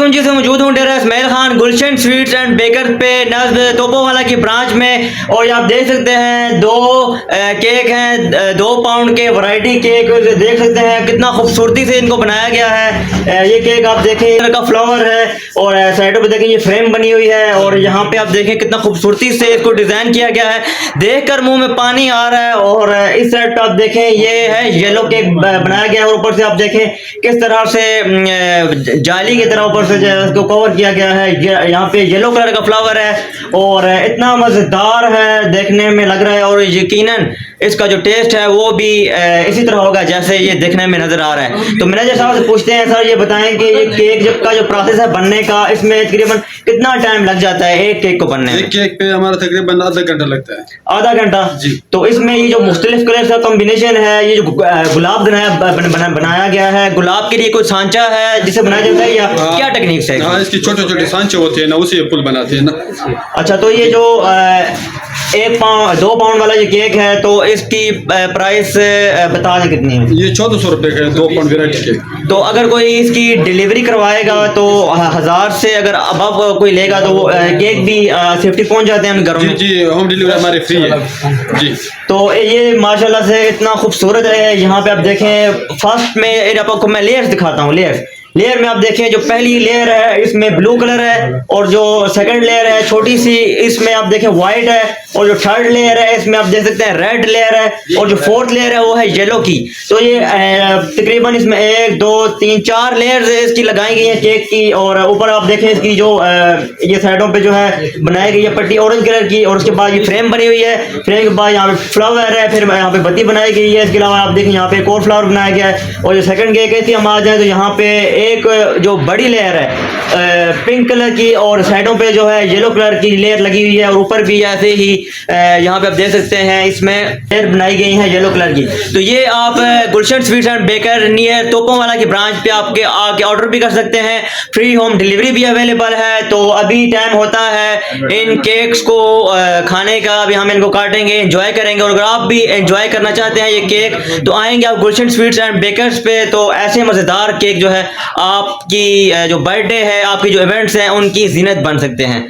अस्सलामुअलैकुम जी, से मौजूद हूँ डेरा इस्माइल खान गुलशन स्वीट्स एंड बेकर पे नज़द तोपोवाला की ब्रांच में। और ये आप देख सकते हैं दो केक हैं, 2 पाउंड के वैरायटी केक देख सकते हैं कितना खूबसूरती से इनको बनाया गया है। ये केक आप देखें इस तरह का फ्लावर है और साइडों पे देखें ये फ्रेम बनी हुई है और यहाँ पे आप देखें कितना खूबसूरती से इसको डिज़ाइन किया गया है, देखकर मुंह में पानी आ रहा है। और इस साइड पे आप देखें ये है येलो केक बनाया गया है और ऊपर से आप देखें किस तरह से जाली की तरह ऊपर से इसको कवर किया गया है। यहाँ पे येलो कलर का फ्लावर है और इतना मजेदार है, देखने में लग रहा है और यकीनन इसका जो टेस्ट है वो भी इसी तरह होगा जैसे ये देखने में नजर आ रहा है। तो मैनेजर साहब से पूछते हैं, सर ये बताएं कि ये केक जब का जो प्रोसेस है बनने का, इसमें तकरीबन कितना टाइम लग जाता है एक केक को बनने में? एक केक पे हमारा तकरीबन आधा घंटा लगता है। आधा घंटा जी। तो इसमें ये जो मुख्तलिफ कलर का कॉम्बिनेशन है, ये जो गुलाब बनाया गया है, गुलाब के लिए कोई सांचा है जिसे बनाया जाता है या क्या टेक्निक से? हाँ, इसकी छोटे छोटे सांचे होते हैं ना, उसी पुल बनाते हैं ना। अच्छा, तो ये जो 2 पाउंड वाला ये केक है तो इसकी प्राइस बता दें कितनी है? ये 1400 रुपए का है 2 पाउंड वैरायटी केक। तो अगर कोई इसकी डिलीवरी करवाएगा तो 1000 से अगर अब कोई लेगा तो वो केक भी सेफ्टी पहुंच जाते हैं घरों में? जी, होम डिलीवरी हमारे फ्री है जी। तो ये माशाल्लाह से इतना खूबसूरत है। यहाँ पे आप देखें फर्स्ट में आपको मैं लेयर्स दिखाता हूँ। लेयर में आप देखें जो पहली लेयर है इसमें ब्लू कलर है और जो सेकंड लेयर है छोटी सी इसमें आप देखें व्हाइट है और जो थर्ड लेयर है इसमें आप देख सकते हैं रेड लेयर है और जो फोर्थ लेयर है वो है येलो की। तो ये तकरीबन इसमें 1 2 3 4 लेयर्स इसकी लगाई गई है केक की। और ऊपर आप देखें इसकी जो ये साइडों पे जो है बनाई गई है पट्टी ऑरेंज कलर की और उसके बाद ये फ्रेम बनी हुई है। फ्रेम के बाद यहाँ पे फ्लावर है, फिर यहाँ पे बत्ती बनाई गई है। इसके अलावा आप देखें यहाँ पे एक और फ्लावर बनाया गया है। और जो सेकंड केक है हम आ जाए तो यहाँ पे एक जो बड़ी लेयर है पिंक कलर की और साइडों पे जो है येलो कलर की लेयर लगी हुई है और ऊपर भी ऐसे ही यहाँ पे आप देख सकते हैं इसमें लेयर बनाई गई है येलो कलर की। तो ये आप गुलशन स्वीट्स एंड बेकर नियर तोपोवाला की ब्रांच पे आपके आके ऑर्डर भी कर सकते हैं, फ्री होम डिलीवरी भी अवेलेबल है। तो अभी टाइम होता है इन केक्स को खाने का, अभी हम इनको काटेंगे, एंजॉय करेंगे। और अगर आप भी एंजॉय करना चाहते हैं ये केक तो आएंगे आप गुलशन स्वीट्स एंड बेकर्स पे, तो ऐसे मजेदार केक जो है आपकी जो बर्थडे है, आपकी जो इवेंट्स हैं उनकी जीनत बन सकते हैं।